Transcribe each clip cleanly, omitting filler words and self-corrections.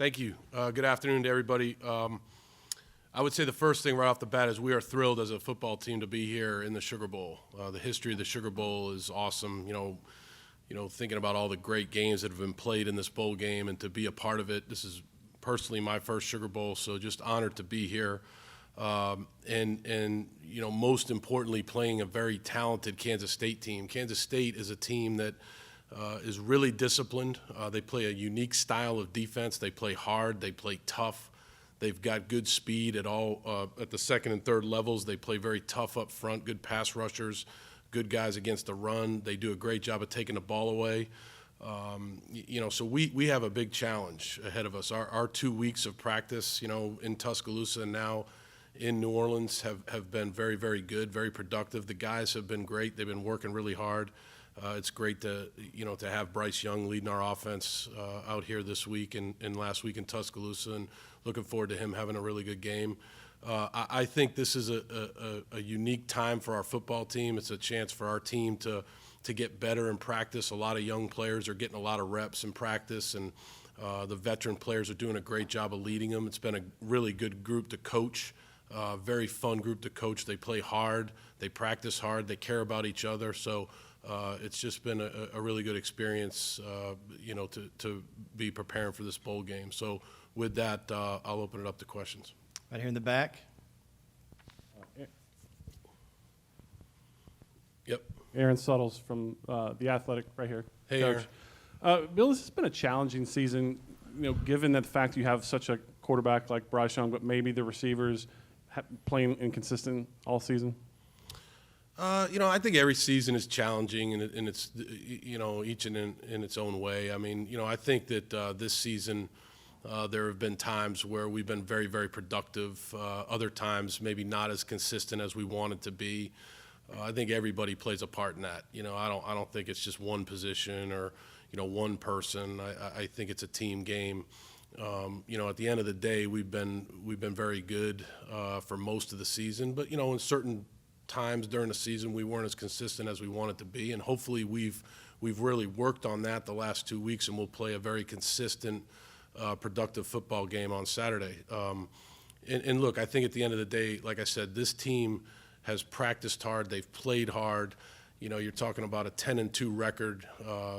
Thank you. Good afternoon to everybody. I would say the first thing right off the bat is we are thrilled as a football team to be here in the Sugar Bowl. The history of the Sugar Bowl is awesome. Thinking about all the great games that have been played in this bowl game and to be a part of it. This is personally my first Sugar Bowl, so just honored to be here. Most importantly, playing a very talented Kansas State team. Kansas State is a team that is really disciplined. They play a unique style of defense. They play hard. They play tough. They've got good speed at the second and third levels. They play very tough up front, good pass rushers, good guys against the run. They do a great job of taking the ball away. So we have a big challenge ahead of us. Our 2 weeks of practice, in Tuscaloosa and now in New Orleans have been very, very good, very productive. The guys have been great. They've been working really hard. It's great to have Bryce Young leading our offense out here this week and last week in Tuscaloosa, and looking forward to him having a really good game. I think this is a unique time for our football team. It's a chance for our team to get better in practice. A lot of young players are getting a lot of reps in practice, and the veteran players are doing a great job of leading them. It's been a really good group to coach, very fun group to coach. They play hard, they practice hard, they care about each other. So it's just been a really good experience, to be preparing for this bowl game. So with that, I'll open it up to questions. Right here in the back. Yep. Aaron Suttles from The Athletic right here. Hey, Coach. Bill, this has been a challenging season, given that the fact you have such a quarterback like Bryce Young, but maybe the receivers playing inconsistent all season. I think every season is challenging, and it's each in its own way. I mean, I think that this season there have been times where we've been very, very productive. Other times maybe not as consistent as we wanted to be. I think everybody plays a part in that. I don't think it's just one position or one person. I think it's a team game. At the end of the day, we've been very good for most of the season, but in certain times during the season we weren't as consistent as we wanted to be, and hopefully we've really worked on that the last 2 weeks, and we'll play a very consistent, productive football game on Saturday. And look, I think at the end of the day, like I said, this team has practiced hard. They've played hard. You're talking about a 10-2 record,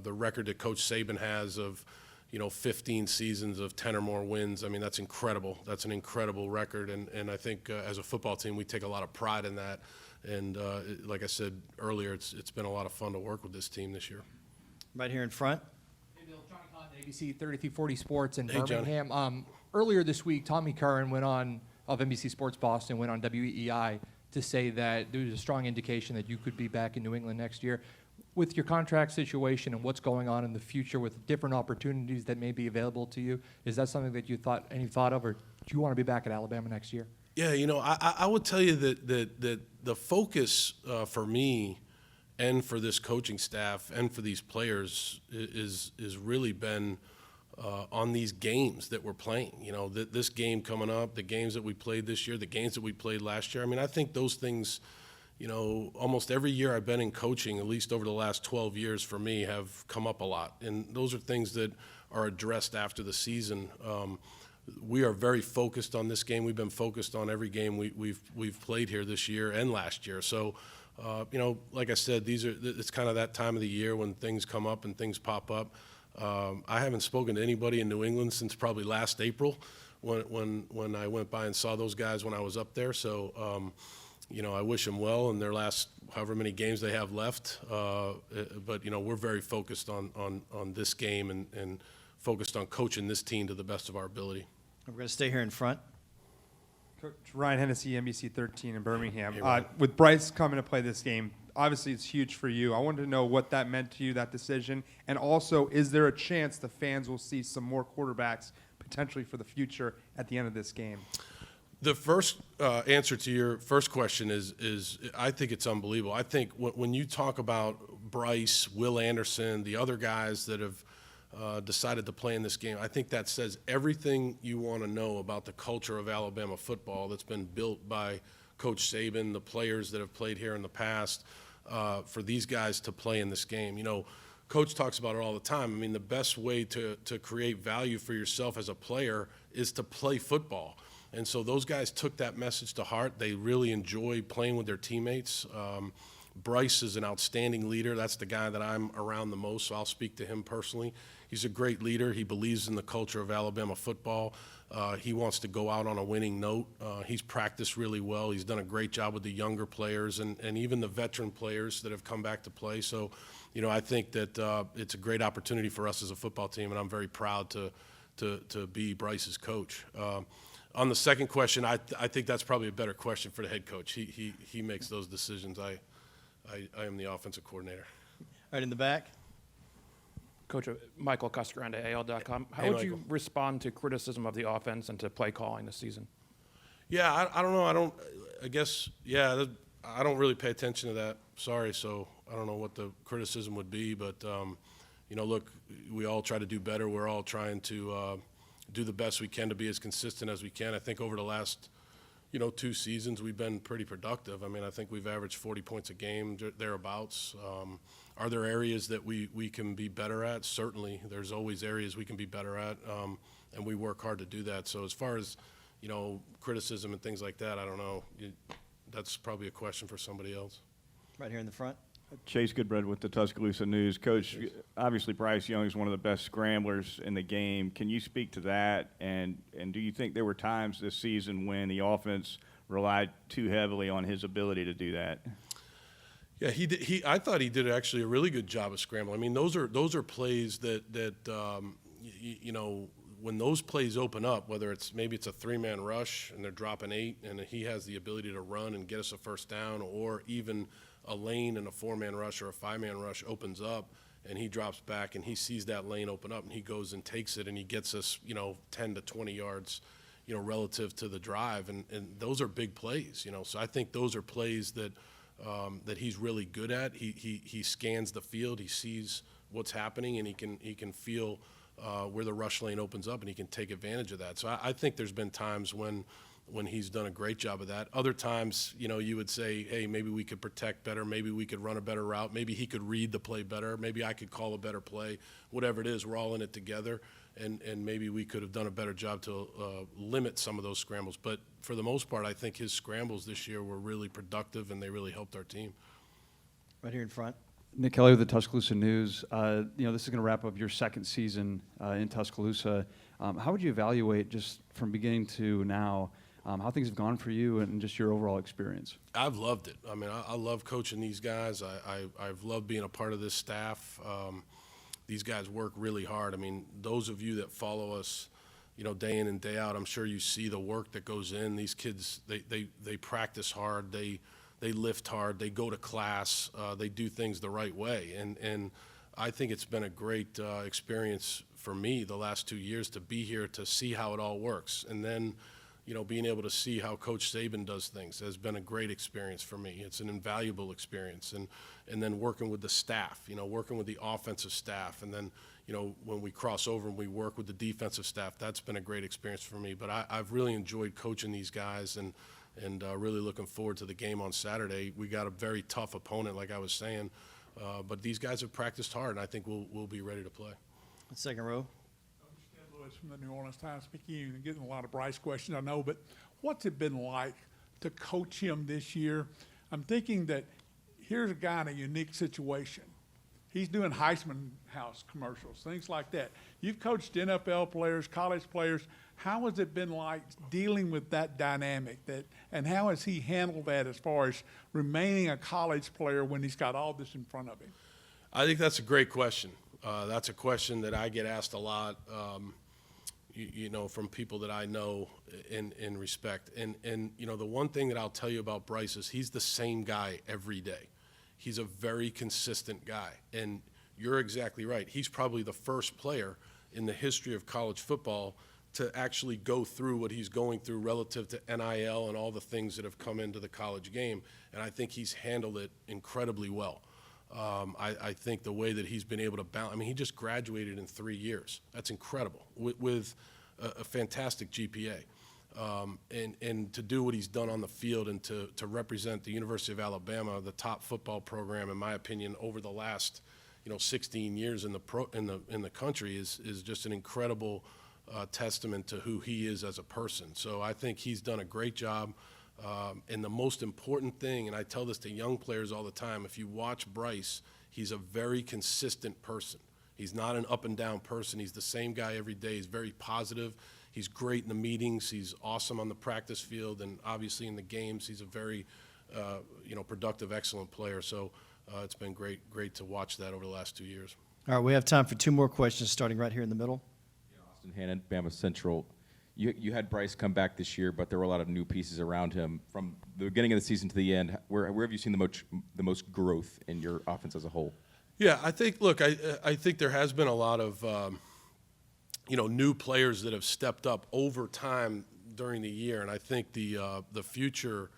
the record that Coach Saban has of 15 seasons of 10 or more wins. I mean, that's incredible. That's an incredible record, and I think as a football team we take a lot of pride in that. And like I said earlier, it's been a lot of fun to work with this team this year. Right here in front. Hey, Bill, Johnny Cotton, ABC 3340 Sports in Hey, Birmingham. Earlier this week, Tommy Curran of NBC Sports Boston went on WEEI to say that there was a strong indication that you could be back in New England next year. With your contract situation and what's going on in the future with different opportunities that may be available to you, is that something that you thought of, or do you want to be back at Alabama next year? Yeah, I would tell you that the focus for me and for this coaching staff and for these players is really been on these games that we're playing. This game coming up, the games that we played this year, the games that we played last year. I mean, I think those things, almost every year I've been in coaching, at least over the last 12 years for me, have come up a lot. And those are things that are addressed after the season. We are very focused on this game. We've been focused on every game we've played here this year and last year. So, like I said, it's kind of that time of the year when things come up and things pop up. I haven't spoken to anybody in New England since probably last April when I went by and saw those guys when I was up there. So, I wish them well in their last however many games they have left. But we're very focused on this game and focused on coaching this team to the best of our ability. We're going to stay here in front. Coach Ryan Hennessy, NBC 13 in Birmingham. Hey, with Bryce coming to play this game, obviously it's huge for you. I wanted to know what that meant to you, that decision, and also, is there a chance the fans will see some more quarterbacks potentially for the future at the end of this game? The first answer to your first question is I think it's unbelievable. I think when you talk about Bryce, Will Anderson, the other guys that have decided to play in this game, I think that says everything you want to know about the culture of Alabama football that's been built by Coach Saban, the players that have played here in the past, for these guys to play in this game. Coach talks about it all the time. I mean, the best way to create value for yourself as a player is to play football. And so those guys took that message to heart. They really enjoy playing with their teammates. Bryce is an outstanding leader. That's the guy that I'm around the most, so I'll speak to him personally. He's a great leader. He believes in the culture of Alabama football. He wants to go out on a winning note. He's practiced really well. He's done a great job with the younger players and even the veteran players that have come back to play. So, I think that it's a great opportunity for us as a football team, and I'm very proud to be Bryce's coach. On the second question, I think that's probably a better question for the head coach. He makes those decisions. I am the offensive coordinator. Right in the back. Coach, Michael Cascaranda, AL.com. How Hey, would you Michael. respond to criticism of the offense and to play calling this season? Yeah, I don't know. I don't really pay attention to that. Sorry, so I don't know what the criticism would be. But, look, we all try to do better. We're all trying to do the best we can to be as consistent as we can. I think over the last, 2 seasons, we've been pretty productive. I mean, I think we've averaged 40 points a game, thereabouts. Are there areas that we can be better at? Certainly. There's always areas we can be better at, and we work hard to do that. So as far as, criticism and things like that, I don't know. That's probably a question for somebody else. Right here in the front. Chase Goodbread with the Tuscaloosa News. Coach, obviously Bryce Young is one of the best scramblers in the game. Can you speak to that? And do you think there were times this season when the offense relied too heavily on his ability to do that? Yeah, he did. I thought he did actually a really good job of scrambling. I mean, those are plays that when those plays open up, whether maybe it's a 3-man rush and they're dropping 8, and he has the ability to run and get us a first down, or even a lane and a 4-man rush or a 5-man rush opens up and he drops back and he sees that lane open up and he goes and takes it and he gets us 10 to 20 yards relative to the drive, and those are big plays. So I think those are plays that he's really good at. He scans the field, he sees what's happening, and he can feel where the rush lane opens up, and he can take advantage of that. So I think there's been times when he's done a great job of that. Other times, you would say, hey, maybe we could protect better, maybe we could run a better route, maybe he could read the play better, maybe I could call a better play. Whatever it is, we're all in it together, and maybe we could have done a better job to limit some of those scrambles. But for the most part, I think his scrambles this year were really productive, and they really helped our team. Right here in front. Nick Kelly with the Tuscaloosa News. This is going to wrap up your second season in Tuscaloosa. How would you evaluate, just from beginning to now, how things have gone for you and just your overall experience? I've loved it. I mean, I love coaching these guys. I've loved being a part of this staff. These guys work really hard. I mean, those of you that follow us, day in and day out, I'm sure you see the work that goes in. These kids, they practice hard. They lift hard. They go to class. They do things the right way. And I think it's been a great experience for me the last 2 years to be here to see how it all works. And then, being able to see how Coach Saban does things has been a great experience for me. It's an invaluable experience. And then working with the staff, working with the offensive staff. And then, when we cross over and we work with the defensive staff, that's been a great experience for me. But I've really enjoyed coaching these guys and really looking forward to the game on Saturday. We got a very tough opponent, like I was saying, but these guys have practiced hard, and I think we'll be ready to play. Second row. Stan Lewis from the New Orleans Times-Picayune, and getting a lot of Bryce questions, I know, but what's it been like to coach him this year? I'm thinking that here's a guy in a unique situation. He's doing Heisman House commercials, things like that. You've coached NFL players, college players. How has it been like dealing with that dynamic, and how has he handled that as far as remaining a college player when he's got all this in front of him? I think that's a great question. That's a question that I get asked a lot, from people that I know and respect. And the one thing that I'll tell you about Bryce is he's the same guy every day. He's a very consistent guy. And you're exactly right. He's probably the first player in the history of college football to actually go through what he's going through relative to NIL and all the things that have come into the college game. And I think he's handled it incredibly well. I think the way that he's been able to balance, I mean, he just graduated in 3 years. That's incredible with a fantastic GPA. And to do what he's done on the field and to represent the University of Alabama, the top football program, in my opinion, over the last, 16 years in the country is just an incredible testament to who he is as a person. So I think he's done a great job. And the most important thing, and I tell this to young players all the time, if you watch Bryce, he's a very consistent person. He's not an up and down person. He's the same guy every day. He's very positive. He's great in the meetings. He's awesome on the practice field, and obviously in the games, he's a very, productive, excellent player. So it's been great to watch that over the last 2 years. All right, we have time for 2 more questions, starting right here in the middle. Austin Hannon, Bama Central. You had Bryce come back this year, but there were a lot of new pieces around him. From the beginning of the season to the end, where have you seen the most growth in your offense as a whole? Yeah, I think there has been a lot of new players that have stepped up over time during the year, and I think the future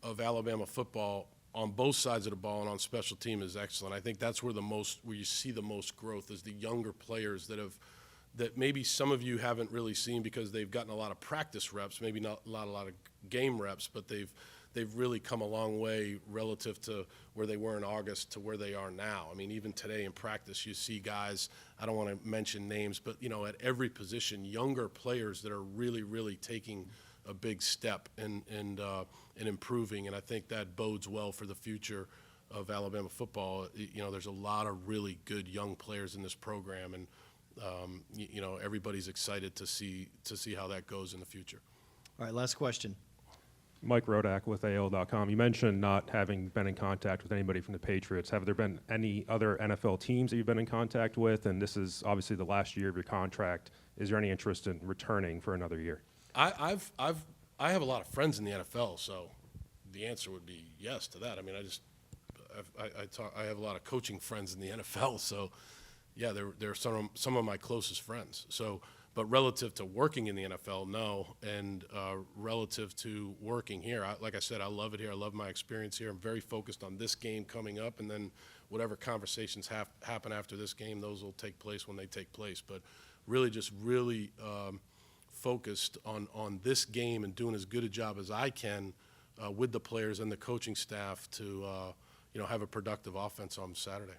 of Alabama football on both sides of the ball and on special team is excellent. I think that's where you see the most growth is the younger players that maybe some of you haven't really seen because they've gotten a lot of practice reps, maybe not a lot of game reps, but they've really come a long way relative to where they were in August to where they are now. I mean, even today in practice, you see guys, I don't want to mention names, but, at every position, younger players that are really, really taking a big step and improving, and I think that bodes well for the future of Alabama football. There's a lot of really good young players in this program, and everybody's excited to see how that goes in the future. All right, last question. Mike Rodak with AL.com. You mentioned not having been in contact with anybody from the Patriots. Have there been any other NFL teams that you've been in contact with? And this is obviously the last year of your contract. Is there any interest in returning for another year? I have a lot of friends in the NFL, so the answer would be yes to that. I mean, I have a lot of coaching friends in the NFL, so yeah, they're some of my closest friends. So, but relative to working in the NFL, no, and relative to working here, like I said, I love it here. I love my experience here. I'm very focused on this game coming up, and then whatever conversations happen after this game, those will take place when they take place. But really, focused on this game and doing as good a job as I can with the players and the coaching staff to have a productive offense on Saturday.